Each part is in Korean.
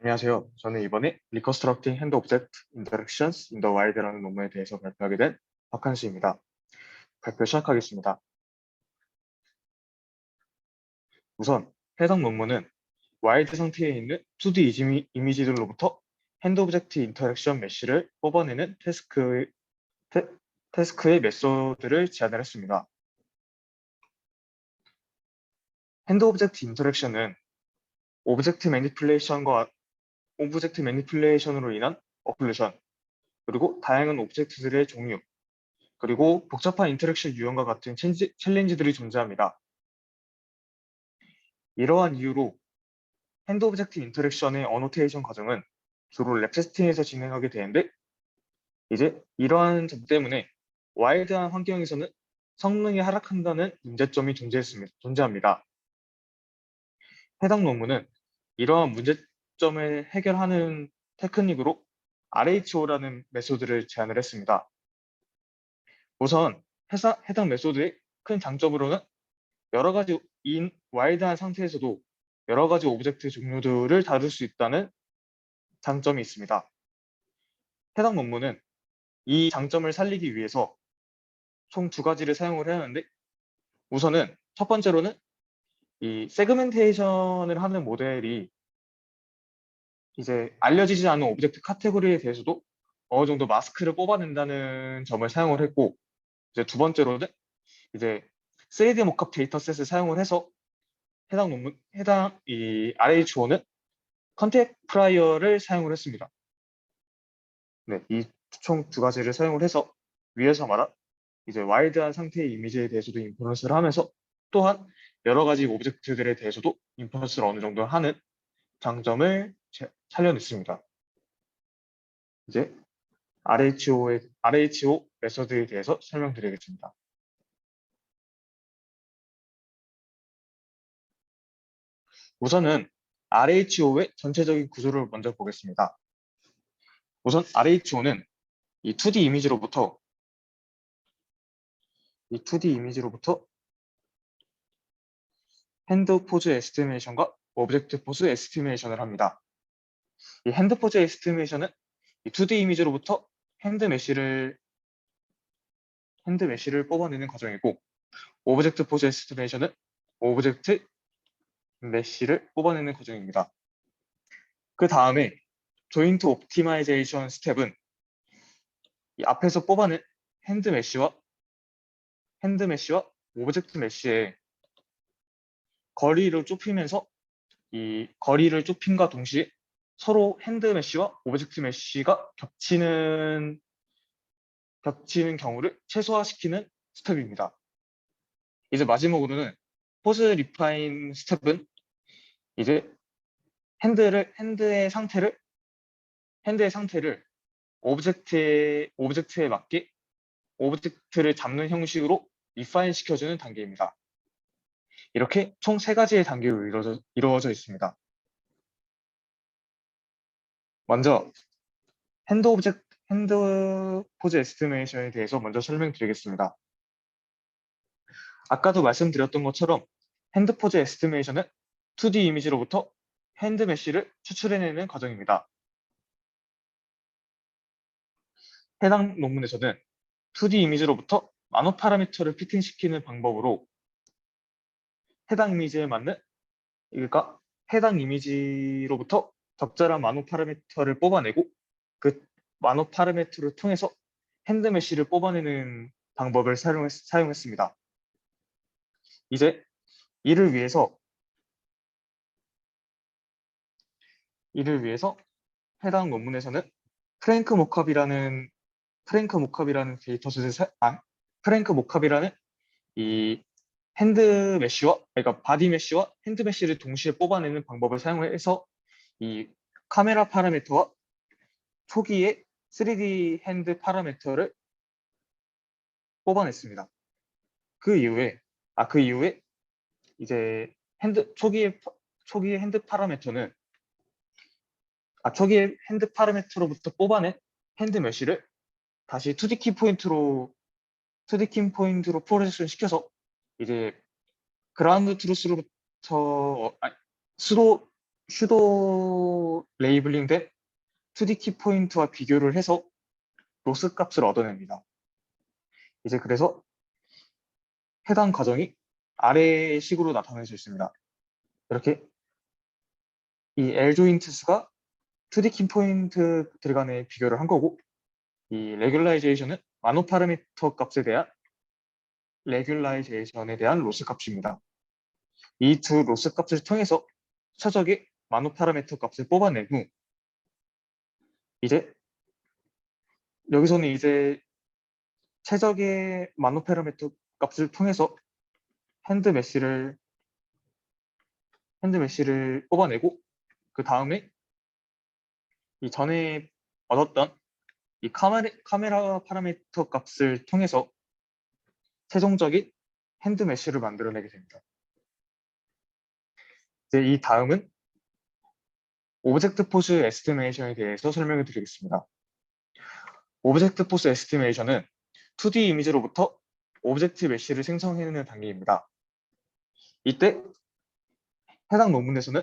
안녕하세요. 저는 이번에 Reconstructing Hand Object Interactions in the Wild라는 논문에 대해서 발표하게 된 박한수입니다. 발표 시작하겠습니다. 우선 해당 논문은 와일드 상태에 있는 2D 이미지들로부터 핸드 오브젝트 인터랙션 메쉬를 뽑아내는 태스크의 메소드를 제안을 했습니다. 핸드 오브젝트 인터랙션은 오브젝트 매니플레이션으로 인한 어클루션, 그리고 다양한 오브젝트들의 종류, 그리고 복잡한 인터랙션 유형과 같은 챌린지들이 존재합니다. 이러한 이유로 핸드 오브젝트 인터랙션의 어노테이션 과정은 주로 랩 세팅에서 진행하게 되는데, 이제 이러한 점 때문에 와일드한 환경에서는 성능이 하락한다는 문제점이 존재합니다. 해당 논문은 이러한 문제점을 해결하는 테크닉으로 RHO라는 메소드를 제안을 했습니다. 우선 해당 메소드의 큰 장점으로는 여러 가지 와일드한 상태에서도 여러 가지 오브젝트 종류들을 다룰 수 있다는 장점이 있습니다. 해당 논문은 이 장점을 살리기 위해서 총 두 가지를 사용을 해야 하는데, 우선은 첫 번째로는 이 세그멘테이션을 하는 모델이 이제 알려지지 않은 오브젝트 카테고리에 대해서도 어느 정도 마스크를 뽑아낸다는 점을 사용을 했고, 이제 두 번째로는 이제 3D 모캅 데이터셋을 사용을 해서 해당 이 RHO는 컨택 프라이어를 사용을 했습니다. 네, 이 총 두 가지를 사용을 해서 위에서 말한 이제 와일드한 상태의 이미지에 대해서도 인퍼런스를 하면서, 또한 여러 가지 오브젝트들에 대해서도 인퍼런스를 어느 정도 하는 장점을 살려냈습니다. 이제 RHO 메서드에 대해서 설명드리겠습니다. 우선은 RHO의 전체적인 구조를 먼저 보겠습니다. 우선 RHO는 이 2D 이미지로부터 핸드 포즈 에스티메이션과 오브젝트 포즈 에스티메이션을 합니다. 이 핸드 포즈 에스티메이션은 이 2D 이미지로부터 핸드 메쉬를 뽑아내는 과정이고, 오브젝트 포즈 에스티메이션은 오브젝트 메쉬를 뽑아내는 과정입니다. 그 다음에 조인트 옵티마이제이션 스텝은 이 앞에서 뽑아낸 핸드 메쉬와 오브젝트 메쉬의 거리를 좁히면서, 이 거리를 좁힘과 동시에 서로 핸드 메쉬와 오브젝트 메쉬가 겹치는 경우를 최소화시키는 스텝입니다. 이제 마지막으로는 포즈 리파인 스텝은 이제 핸드의 상태를 오브젝트에 맞게 오브젝트를 잡는 형식으로 리파인 시켜주는 단계입니다. 이렇게 총 세 가지의 단계로 이루어져 있습니다. 먼저 핸드 포즈 에스티메이션에 대해서 먼저 설명드리겠습니다. 아까도 말씀드렸던 것처럼 핸드 포즈 에스티메이션은 2D 이미지로부터 핸드 메쉬를 추출해내는 과정입니다. 해당 논문에서는 2D 이미지로부터 나노 파라미터를 피팅시키는 방법으로 해당 이미지에 맞는, 그러니까 해당 이미지로부터 적절한 나노 파라미터를 뽑아내고, 그 나노 파라미터를 통해서 핸드 메쉬를 뽑아내는 방법을 사용했습니다. 이제 이를 위해서 해당 논문에서는 프랭크 모캅이라는 프랭크 모캅이라는 이 그러니까 바디 메쉬와 핸드 메쉬를 동시에 뽑아내는 방법을 사용해서 이 카메라 파라미터와 초기의 3D 핸드 파라미터를 뽑아냈습니다. 그 이후에 이제 초기의 핸드 파라미터는 초기의 핸드 파라미터로부터 뽑아낸 핸드 메쉬를 다시 2D 키 포인트로 프로세싱 시켜서 이제 그라운드 트루스로부터 슈도 레이블링된 2D 키 포인트와 비교를 해서 로스 값을 얻어냅니다. 이제 그래서 해당 과정이 아래 식으로 나타낼 수 있습니다. 이렇게 이 L 조인트 수가 2D 키 포인트들 간의 비교를 한 거고, 이 레귤라이제이션은 마노 파라미터 값에 대한 레귤라이제이션에 대한 로스 값입니다. 이 두 로스 값을 통해서 최적의 마노 파라미터 값을 뽑아낸 후, 이제 여기서는 이제 최적의 마노 파라미터 값을 통해서 핸드 메쉬를 뽑아내고, 그 다음에 이 전에 얻었던 이 카메라 파라미터 값을 통해서 최종적인 핸드 메쉬를 만들어내게 됩니다. 이제 이 다음은 오브젝트 포스 에스티메이션에 대해서 설명을 드리겠습니다. 오브젝트 포스 에스티메이션은 2D 이미지로부터 오브젝트 메쉬를 생성해내는 단계입니다. 이때 해당 논문에서는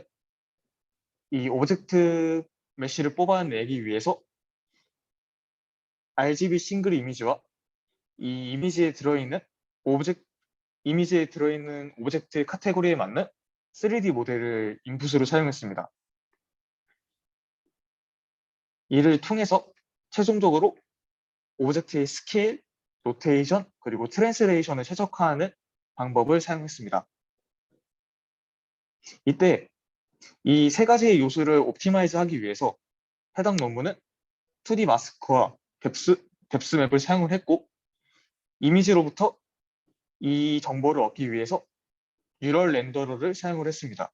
이 오브젝트 메쉬를 뽑아내기 위해서 RGB 싱글 이미지와 이 이미지에 들어있는 오브젝트 카테고리에 맞는 3D 모델을 인풋으로 사용했습니다. 이를 통해서 최종적으로 오브젝트의 스케일, 로테이션, 그리고 트랜스레이션을 최적화하는 방법을 사용했습니다. 이때 이 세 가지의 요소를 옵티마이즈 하기 위해서 해당 논문은 2D 마스크와 뎁스 맵을 사용을 했고, 이미지로부터 이 정보를 얻기 위해서 뉴럴 렌더러를 사용을 했습니다.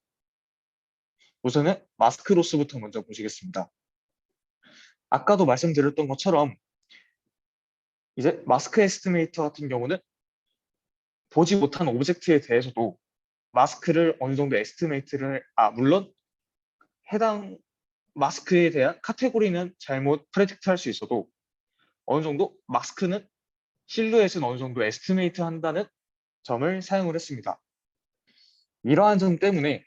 우선은 마스크 로스부터 먼저 보시겠습니다. 아까도 말씀드렸던 것처럼 이제 마스크 에스티메이터 같은 경우는 보지 못한 오브젝트에 대해서도 마스크를 어느 정도 물론 해당 마스크에 대한 카테고리는 잘못 프레딕트 할 수 있어도 어느 정도 마스크는 실루엣은 어느 정도 에스티메이트 한다는 점을 사용을 했습니다. 이러한 점 때문에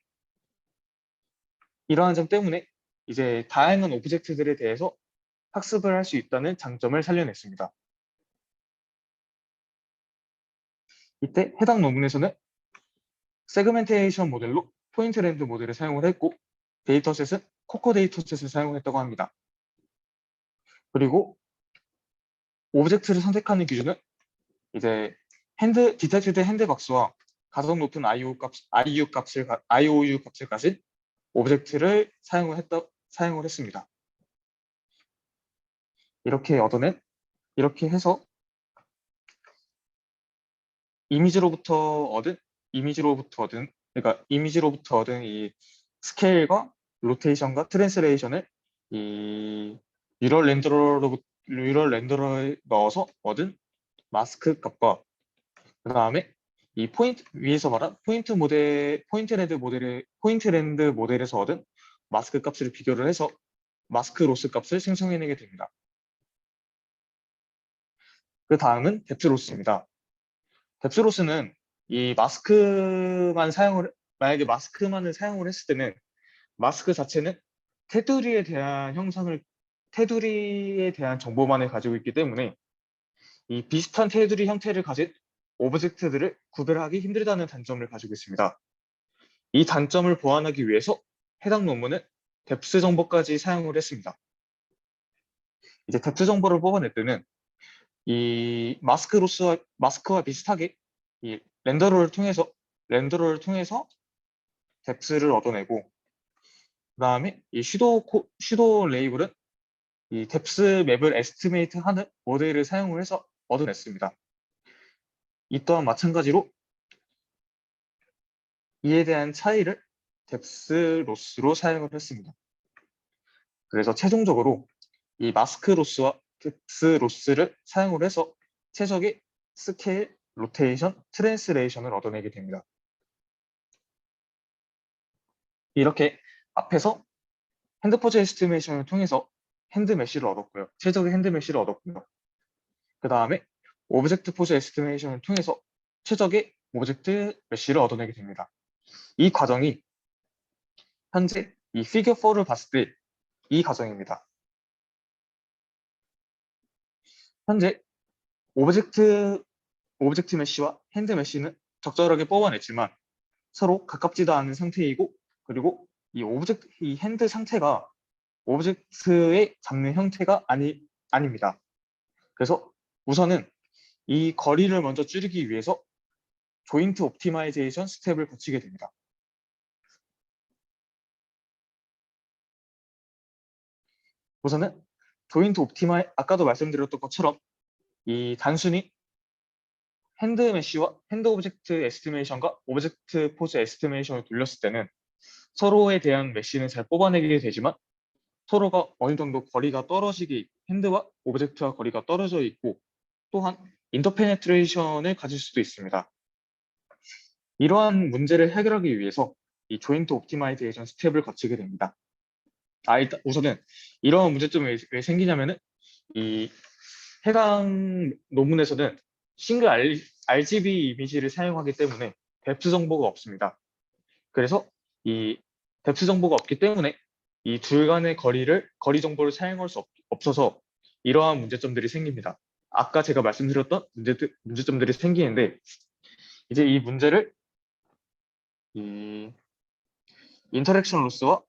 이제 다양한 오브젝트들에 대해서 학습을 할 수 있다는 장점을 살려냈습니다. 이때 해당 논문에서는 세그멘테이션 모델로 포인트랜드 모델을 사용을 했고, 데이터셋은 코코 데이터셋을 사용했다고 합니다. 그리고 오브젝트를 선택하는 기준은 이제 디텍티드 핸드박스와 가속 높은 IOU 값을 가진 오브젝트를 사용을 했습니다. 이렇게 해서 이미지로부터 얻은 이 스케일과 로테이션과 트랜스레이션을 이 뉴럴 렌더러에 넣어서 얻은 마스크 값과, 그 다음에 이 위에서 말한 포인트랜드 모델에서 얻은 마스크 값을 비교를 해서 마스크 로스 값을 생성해내게 됩니다. 그 다음은 뎁스 로스입니다. 뎁스 로스는 이 만약에 마스크만을 사용을 했을 때는 마스크 자체는 테두리에 대한 정보만을 가지고 있기 때문에 이 비슷한 테두리 형태를 가진 오브젝트들을 구별하기 힘들다는 단점을 가지고 있습니다. 이 단점을 보완하기 위해서 해당 논문은 뎁스 정보까지 사용을 했습니다. 이제 뎁스 정보를 뽑아낼 때는 이 마스크와 비슷하게 이 렌더러를 통해서 뎁스를 얻어내고, 그 다음에 이 슈도 레이블은 이 뎁스 맵을 에스티메이트 하는 모델을 사용을 해서 얻어냈습니다. 이 또한 마찬가지로 이에 대한 차이를 뎁스 로스로 사용을 했습니다. 그래서 최종적으로 이 마스크 로스와 뎁스 로스를 사용을 해서 최적의 스케일, 로테이션, 트랜스레이션을 얻어내게 됩니다. 이렇게 앞에서 핸드 포즈 에스티메이션을 통해서 최적의 핸드 메쉬를 얻었고요. 그 다음에 오브젝트 포즈 에스티메이션을 통해서 최적의 오브젝트 메쉬를 얻어내게 됩니다. 이 과정이 현재 이 피겨 4를 봤을 때 이 과정입니다. 현재 오브젝트 메쉬와 핸드 메쉬는 적절하게 뽑아냈지만 서로 가깝지도 않은 상태이고, 그리고 이 핸드 상태가 오브젝트의 잡는 형태가 아닙니다. 그래서 우선은 이 거리를 먼저 줄이기 위해서 조인트 옵티마이제이션 스텝을 거치게 됩니다. 우선은 아까도 말씀드렸던 것처럼 이 단순히 핸드 메쉬와 핸드 오브젝트 에스티메이션과 오브젝트 포즈 에스티메이션을 돌렸을 때는 서로에 대한 메쉬는 잘 뽑아내게 되지만 서로가 어느 정도 거리가 핸드와 오브젝트와 거리가 떨어져 있고, 또한 인터페네트레이션을 가질 수도 있습니다. 이러한 문제를 해결하기 위해서 이 조인트 옵티마이제이션 스텝을 거치게 됩니다. 일단 우선은 이러한 문제점이 왜 생기냐면은 이 해당 논문에서는 싱글 RGB 이미지를 사용하기 때문에 뎁스 정보가 없습니다. 그래서 이 뎁스 정보가 없기 때문에 이 둘 간의 거리 정보를 사용할 수 없어서 이러한 문제점들이 생깁니다. 아까 제가 말씀드렸던 문제점들이 생기는데, 이제 이 문제를 이 인터랙션 로스와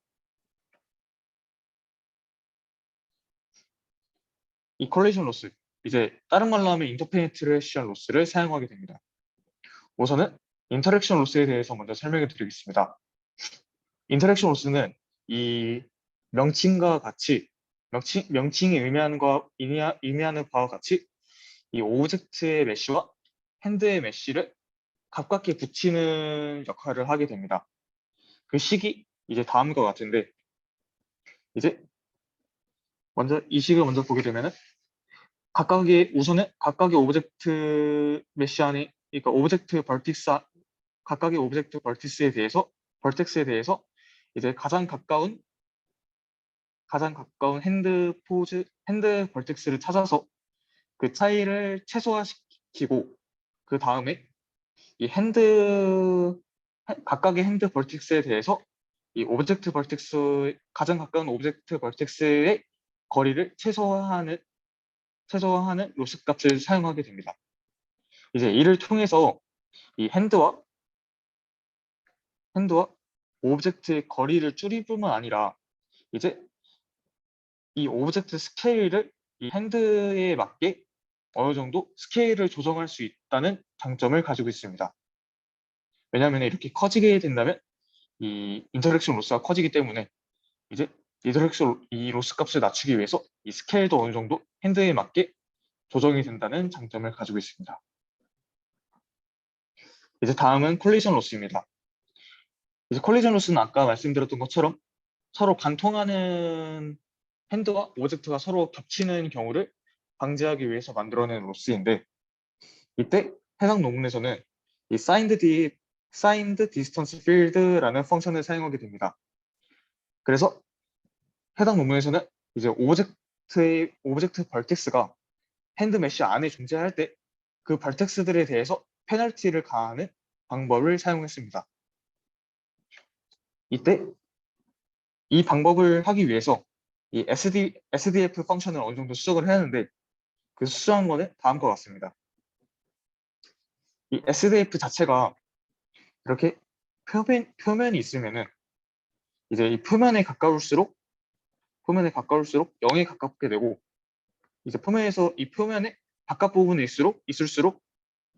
이 컬리전 로스, 이제 다른 말로 하면 인터페네트레이션 로스를 사용하게 됩니다. 우선은 인터랙션 로스에 대해서 먼저 설명해 드리겠습니다. 인터랙션 로스는 이 명칭과 같이 명칭이 의미하는 바와 같이 이 오브젝트의 메쉬와 핸드의 메쉬를 가깝게 붙이는 역할을 하게 됩니다. 그 식이 이제 다음과 같은데, 이제 이 식을 먼저 보게 되면은 우선은 각각의 오브젝트 메쉬 안에, 그러니까 각각의 오브젝트 벌텍스에 대해서 이제 가장 가까운 핸드 벌텍스를 찾아서 그 차이를 최소화시키고, 그 다음에 각각의 핸드 벌텍스에 대해서 가장 가까운 오브젝트 벌텍스의 거리를 최소화하는 로스 값을 사용하게 됩니다. 이제 이를 통해서 이 핸드와 오브젝트의 거리를 줄일 뿐만 아니라 이제 이 오브젝트 스케일을 이 핸드에 맞게 어느 정도 스케일을 조정할 수 있다는 장점을 가지고 있습니다. 왜냐하면 이렇게 커지게 된다면 이 인터랙션 로스가 커지기 때문에 이제 이 로스 값을 낮추기 위해서 이 스케일도 어느 정도 핸드에 맞게 조정이 된다는 장점을 가지고 있습니다. 이제 다음은 콜리전 로스입니다. 이제 콜리전 로스는 아까 말씀드렸던 것처럼 서로 관통하는 핸드와 오브젝트가 서로 겹치는 경우를 방지하기 위해서 만들어낸 로스인데, 이때 해당 논문에서는 이 signed distance field라는 펑션을 사용하게 됩니다. 그래서 해당 논문에서는 이제 오브젝트 벌텍스가 핸드 메쉬 안에 존재할 때 그 벌텍스들에 대해서 페널티를 가하는 방법을 사용했습니다. 이때 이 방법을 하기 위해서 이 SDF 펑션을 어느 정도 수정을 해야 하는데, 그 수정한 거는 다음과 같습니다. 이 SDF 자체가 이렇게 표면이 있으면은 이제 이 표면에 가까울수록 0에 가깝게 되고, 이제 이 표면의 바깥 부분에 있을수록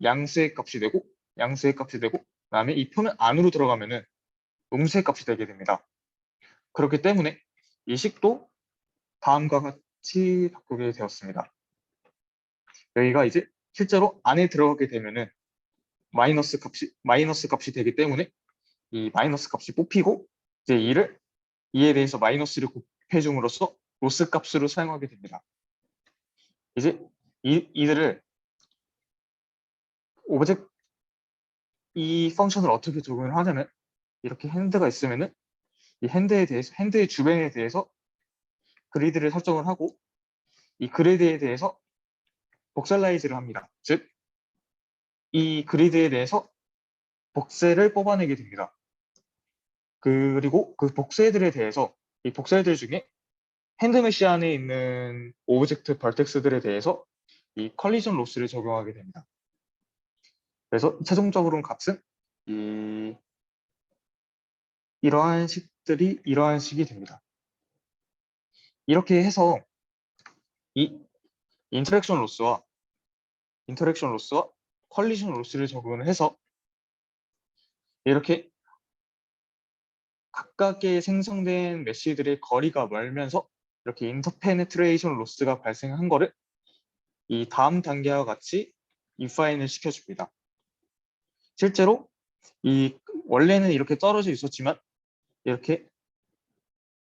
양수의 값이 되고, 그다음에 이 표면 안으로 들어가면은 음수의 값이 되게 됩니다. 그렇기 때문에 이 식도 다음과 같이 바꾸게 되었습니다. 여기가 이제 실제로 안에 들어가게 되면은 마이너스 값이 되기 때문에 이 마이너스 값이 뽑히고, 이제 이에 대해서 마이너스를 곱해줌으로써 로스 값으로 사용하게 됩니다. 이제 이들을 이 펑션을 어떻게 적용을 하냐면, 이렇게 핸드가 있으면은 이 핸드의 주변에 대해서 그리드를 설정을 하고, 이 그리드에 대해서 복살라이즈를 합니다. 즉, 이 그리드에 대해서 복세를 뽑아내게 됩니다. 그리고 그 복사들에 대해서 이 복사들 중에 핸드메시 안에 있는 오브젝트 벌텍스들에 대해서 이 컬리전 로스를 적용하게 됩니다. 그래서 최종적으로는 값은 이러한 식이 됩니다. 이렇게 해서 이 인터랙션 로스와 컬리전 로스를 적용을 해서 이렇게 각각의 생성된 메시들의 거리가 멀면서 이렇게 인터페네트레이션 로스가 발생한 거를 이 다음 단계와 같이 인파인을 시켜줍니다. 실제로 이 원래는 이렇게 떨어져 있었지만 이렇게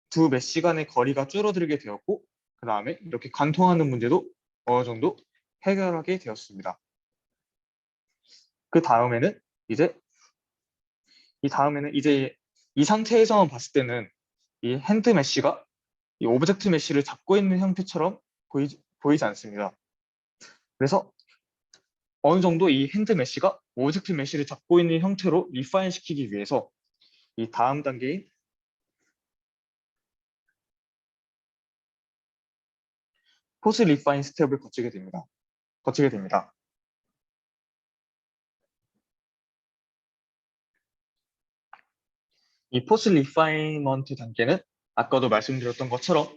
두 메시 간의 거리가 줄어들게 되었고 그 다음에 이렇게 관통하는 문제도 어느 정도 해결하게 되었습니다. 그 다음에는 이제 이 상태에서만 봤을 때는 이 핸드 메시가 이 오브젝트 메시를 잡고 있는 형태처럼 보이지 않습니다. 그래서 어느 정도 이 핸드 메시가 오브젝트 메시를 잡고 있는 형태로 리파인 시키기 위해서 이 다음 단계인 포스 리파인 스텝을 거치게 됩니다. 이 포스 리파이먼트 단계는 아까도 말씀드렸던 것처럼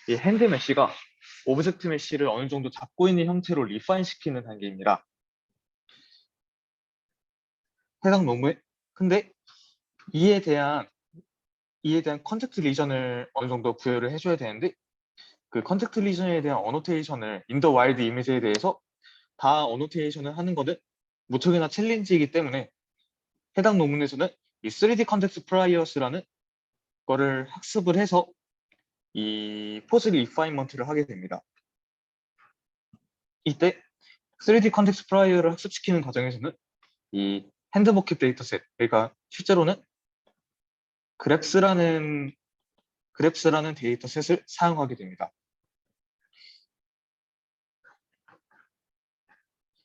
이 핸드 메시가 오브젝트 메시를 어느 정도 잡고 있는 형태로 리파인 시키는 단계입니다. 해당 논문 근데 이에 대한 컨텍스트 리전을 어느 정도 부여를 해줘야 되는데 그 컨텍스트 리전에 대한 어노테이션을 인더 와일드 이미지에 대해서 다 어노테이션을 하는 것은 무척이나 챌린지이기 때문에 해당 논문에서는 이 3D 컨텍스트 프라이어스라는 거를 학습을 해서 이 포스 리파인먼트를 하게 됩니다. 이때 3D 컨텍스트 프라이어를 학습시키는 과정에서는 이 핸드버킷 데이터셋, 그러니까 실제로는 그랩스라는 데이터셋을 사용하게 됩니다.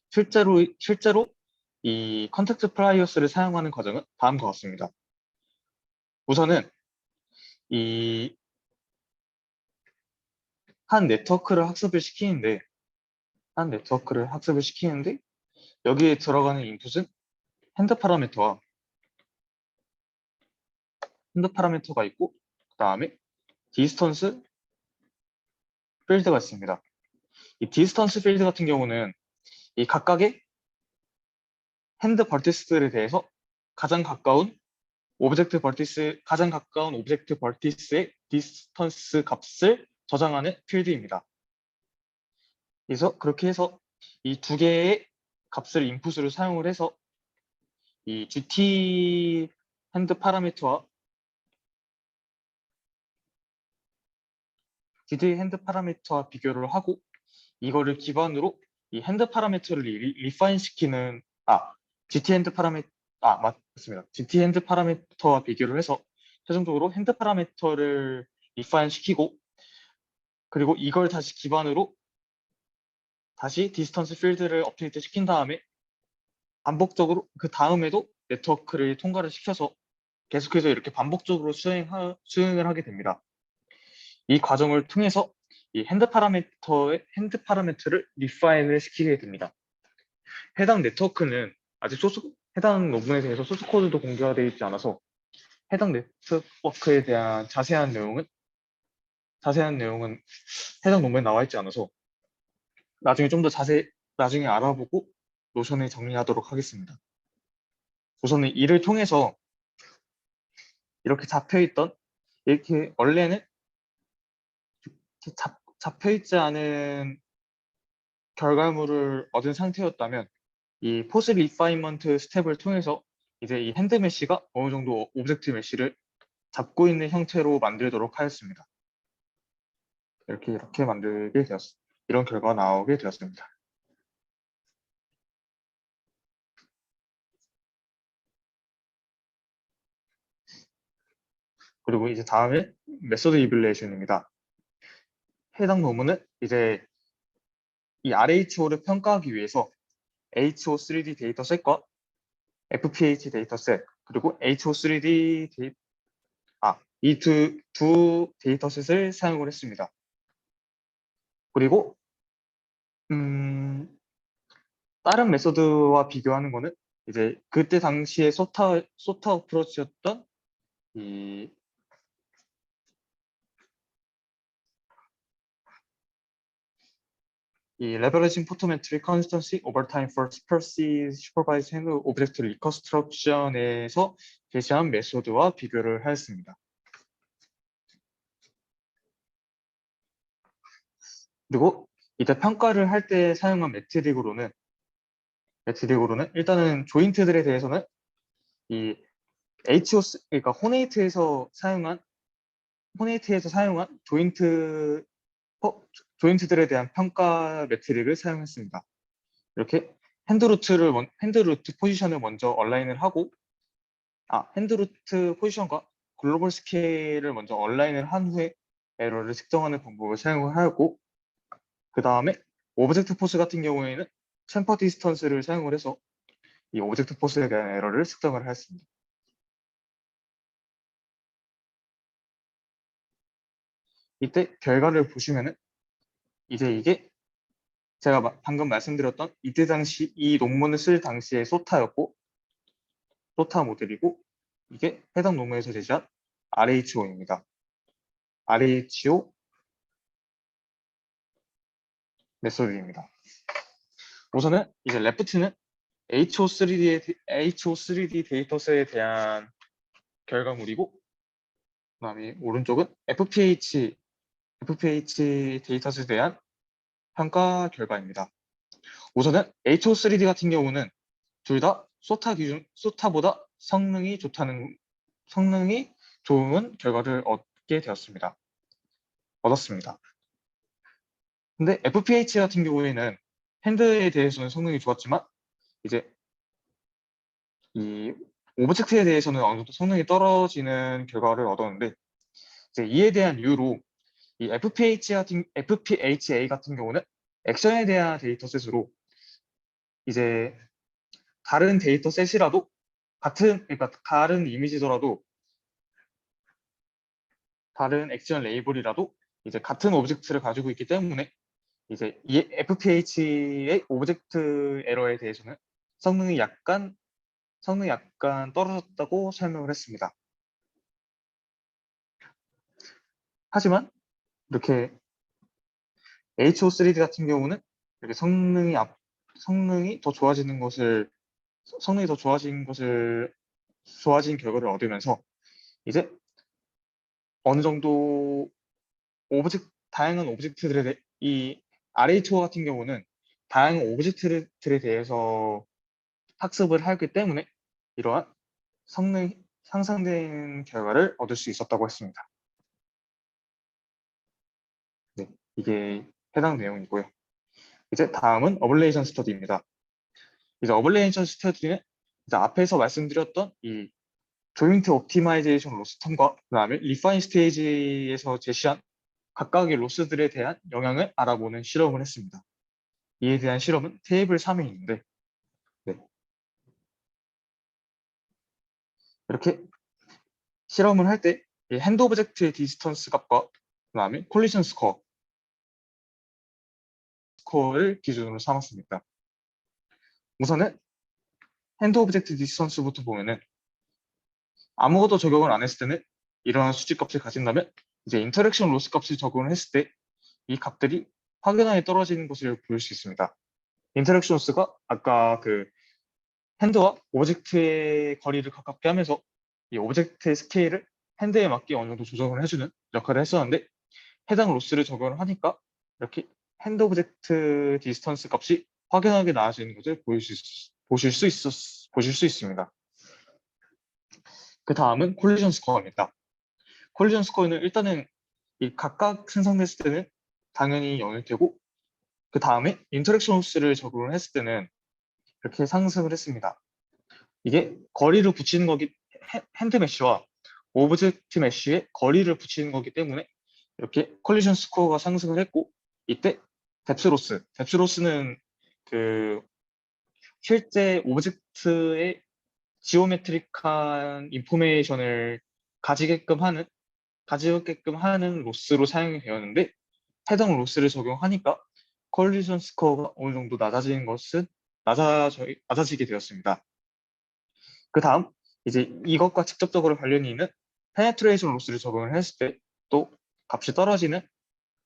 실제로 이 컨텍스트 프라이어스를 사용하는 과정은 다음과 같습니다. 우선은 이 한 네트워크를 학습을 시키는데 여기에 들어가는 인풋은 핸드 파라미터가 있고 그 다음에 디스턴스 필드가 있습니다. 이 디스턴스 필드 같은 경우는 이 각각의 핸드 벌티스들에 대해서 가장 가까운 오브젝트 벌티스의 디스턴스 값을 저장하는 필드입니다. 그래서 그렇게 해서 이 두 개의 값을 인풋으로 사용을 해서 이 GT 핸드 파라미터와 비교를 하고 이거를 기반으로 이 핸드 파라미터를 리파인 시키는 GT 핸드 파라미터 맞습니다. GT 핸드 파라미터와 비교를 해서 최종적으로 핸드 파라미터를 리파인 시키고 그리고 이걸 다시 기반으로 다시 디스턴스 필드를 업데이트 시킨 다음에 반복적으로 그 다음에도 네트워크를 통과를 시켜서 계속해서 이렇게 반복적으로 수행을 하게 됩니다. 이 과정을 통해서 이 핸드 파라미터를 리파인을 시키게 됩니다. 해당 네트워크는 아직 해당 논문에 대해서 소스 코드도 공개가 되어 있지 않아서 해당 네트워크에 대한 자세한 내용은 해당 논문에 나와 있지 않아서 나중에 좀 더 나중에 알아보고 노션에 정리하도록 하겠습니다. 우선은 이를 통해서 이렇게 원래는 잡혀있지 않은 결과물을 얻은 상태였다면 이 포스 리파인먼트 스텝을 통해서 이제 이 핸드 메시가 어느 정도 오브젝트 메시를 잡고 있는 형태로 만들도록 하였습니다. 이렇게 만들게 되었습니다. 이런 결과가 나오게 되었습니다. 그리고 이제 다음에 메소드 이블레이션입니다. 해당 논문은 이제 이 RHO를 평가하기 위해서 HO3D 데이터셋과 FPH 데이터셋 그리고 HO3D 이 두 데이터셋을 사용을 했습니다. 그리고 다른 메소드와 비교하는 거는 이제 그때 당시에 소타 어프로치였던 이 Leveraging Photometric Constancy over time for Sparsely Supervised Hand Object Reconstruction에서 제시한 메소드와 비교를 하였습니다. 그리고 이때 평가를 할 때 사용한 매트릭으로는 일단은 조인트들에 대해서는 이 HOS, 그러니까 호네이트에서 사용한 조인트들에 대한 평가 매트릭을 사용했습니다. 이렇게 핸드루트 포지션을 먼저 얼라인을 하고, 핸드루트 포지션과 글로벌 스케일을 먼저 얼라인을 한 후에 에러를 측정하는 방법을 사용을 하였고, 그 다음에 오브젝트 포스 같은 경우에는 챔퍼 디스턴스를 사용을 해서 이 오브젝트 포스에 대한 에러를 측정을 하였습니다. 이때 결과를 보시면은 이제 이게 제가 방금 말씀드렸던 이때 당시 이 논문을 쓸 당시의 소타 모델이고, 이게 해당 논문에서 제시한 RHO입니다. RHO 메소드입니다. 우선은 이제 레프트는 HO3D 데이터셋에 대한 결과물이고, 그다음에 오른쪽은 FPH 데이터셋에 대한 평가 결과입니다. 우선은 HO3D 같은 경우는 둘 다 소타보다 성능이 좋은 결과를 얻었습니다. 근데 FPH 같은 경우에는 핸드에 대해서는 성능이 좋았지만 이제 이 오브젝트에 대해서는 어느 정도 성능이 떨어지는 결과를 얻었는데, 이제 이에 대한 이유로 이 FPHA 같은 경우는 액션에 대한 데이터셋으로 이제 다른 데이터셋이라도 그러니까 다른 이미지더라도 다른 액션 레이블이라도 이제 같은 오브젝트를 가지고 있기 때문에 이제 이 FPH의 오브젝트 에러에 대해서는 성능이 약간 떨어졌다고 설명을 했습니다. 하지만 이렇게 HO3D 같은 경우는 이렇게 성능이 더 좋아진 결과를 얻으면서 이제 어느 정도 다양한 이 RHO 같은 경우는 다양한 오브젝트들에 대해서 학습을 하기 때문에 이러한 성능 향상된 결과를 얻을 수 있었다고 했습니다. 네, 이게 해당 내용이고요. 이제 다음은 어블레이션 스터디입니다. 이제 어블레이션 스터디는 이제 앞에서 말씀드렸던 이 조인트 옵티마이제이션 로스텀과 그다음에 리파인 스테이지에서 제시한 각각의 로스들에 대한 영향을 알아보는 실험을 했습니다. 이에 대한 실험은 테이블 3에 있는데, 네, 이렇게 실험을 할 때 핸드 오브젝트의 디스턴스 값과 그다음에 콜리전 스코어를 기준으로 삼았습니다. 우선은 핸드 오브젝트 디스턴스부터 보면은 아무것도 적용을 안 했을 때는 이러한 수치값을 가진다면 이제 인터랙션 로스 값을 적용을 했을 때 이 값들이 확연하게 떨어지는 것을 볼 수 있습니다. 인터랙션 로스가 아까 그 핸드와 오브젝트의 거리를 가깝게 하면서 이 오브젝트의 스케일을 핸드에 맞게 어느 정도 조정을 해주는 역할을 했었는데, 해당 로스를 적용을 하니까 이렇게 핸드 오브젝트 디스턴스 값이 확연하게 나아지는 것을 보실 수 있습니다. 그 다음은 콜리전 스코어입니다. 콜리전 스코어는 일단은 이 각각 생성됐을 때는 당연히 0일 테고, 그 다음에 인터랙션 로스를 적용을 했을 때는 이렇게 상승을 했습니다. 이게 거리를 붙이는 거기 핸드 메쉬와 오브젝트 메쉬에 거리를 붙이는 거기 때문에 이렇게 콜리전 스코어가 상승을 했고, 이때 뎁스로스는 그 실제 오브젝트의 지오메트릭한 인포메이션을 가지게끔 하는 가지게끔 하는 로스로 사용이 되었는데 해당 로스를 적용하니까 콜리전 스코어가 어느 정도 낮아지는 것은 낮아지게 되었습니다. 그 다음 이제 이것과 직접적으로 관련이 있는 페네트레이션 로스를 적용을 했을 때 또 값이 떨어지는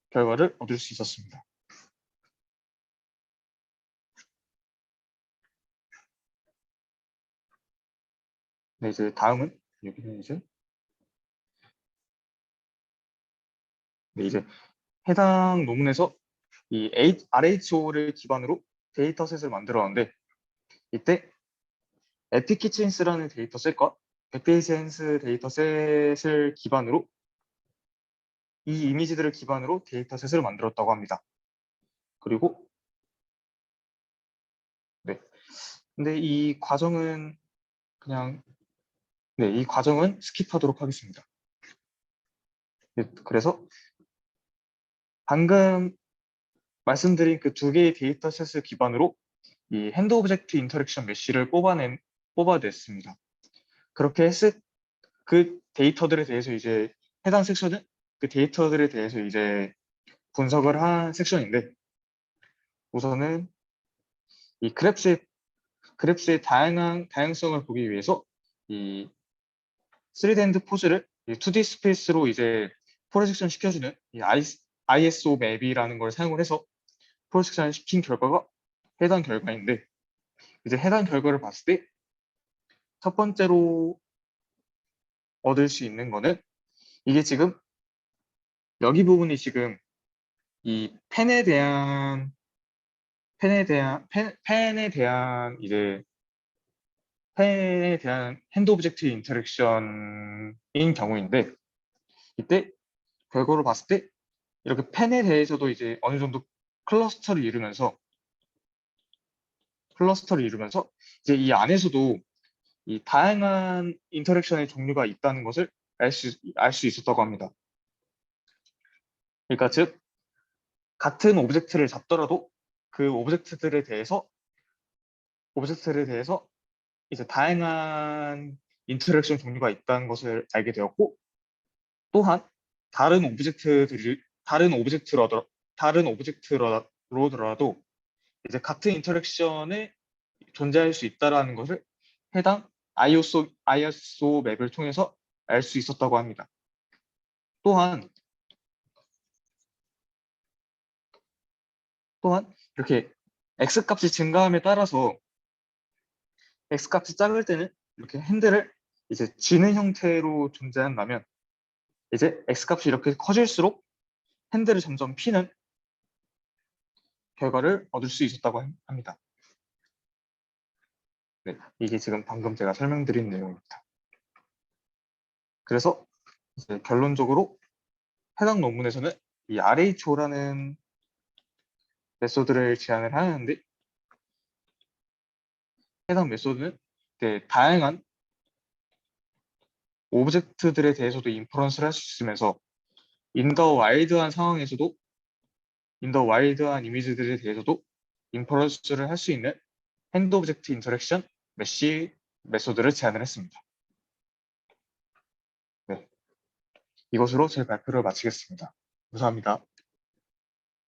결과를 얻을 수 있었습니다. 네, 이제 다음은 여기는 이제 해당 논문에서 이 RHO를 기반으로 데이터셋을 만들었는데 이때 에피키친스라는 데이터셋과 백데이센스 데이터셋을 기반으로 이 이미지들을 기반으로 데이터셋을 만들었다고 합니다. 그리고 네, 근데 이 과정은 그냥 이 과정은 스킵하도록 하겠습니다. 네, 그래서 방금 말씀드린 그 두 개의 데이터셋을 기반으로 이 핸드 오브젝트 인터랙션 메쉬를 뽑아냈습니다. 그렇게 했을 그 데이터들에 대해서 이제 해당 섹션은 그 데이터들에 대해서 이제 분석을 한 섹션인데 우선은 이 그래프의 다양성을 보기 위해서 이 3D 핸드 포즈를 2D 스페이스로 이제 프로젝션 시켜주는 이 ISO 맵이라는 걸 사용을 해서 프로젝션을 시킨 결과가 해당 결과인데 이제 해당 결과를 봤을 때 첫 번째로 얻을 수 있는 거는 이게 지금 여기 부분이 지금 이 펜에 대한 핸드 오브젝트 인터랙션인 경우인데 이때 결과를 봤을 때 이렇게 펜에 대해서도 이제 어느 정도 클러스터를 이루면서 이제 이 안에서도 이 다양한 인터랙션의 종류가 있다는 것을 알 수 있었다고 합니다. 그러니까 즉 같은 오브젝트를 잡더라도 그 오브젝트들에 대해서 이제 다양한 인터랙션 종류가 있다는 것을 알게 되었고 또한 다른 오브젝트로더라도 이제 같은 인터랙션에 존재할 수 있다라는 것을 해당 ISO 맵을 통해서 알 수 있었다고 합니다. 또한 이렇게 X 값이 증가함에 따라서 X 값이 작을 때는 이렇게 핸들을 이제 쥐는 형태로 존재한다면 이제 X 값이 이렇게 커질수록 핸들을 점점 피는 결과를 얻을 수 있었다고 합니다. 네, 이게 지금 방금 제가 설명드린 내용입니다. 그래서 이제 결론적으로 해당 논문에서는 이 RHO라는 메소드를 제안을 하는데 해당 메소드는 다양한 오브젝트들에 대해서도 인퍼런스를 할 수 있으면서 인더 와일드한 이미지들에 대해서도 인퍼런스를 할 수 있는 핸드 오브젝트 인터랙션 메쉬 메소드를 제안을 했습니다. 네, 이것으로 제 발표를 마치겠습니다. 감사합니다.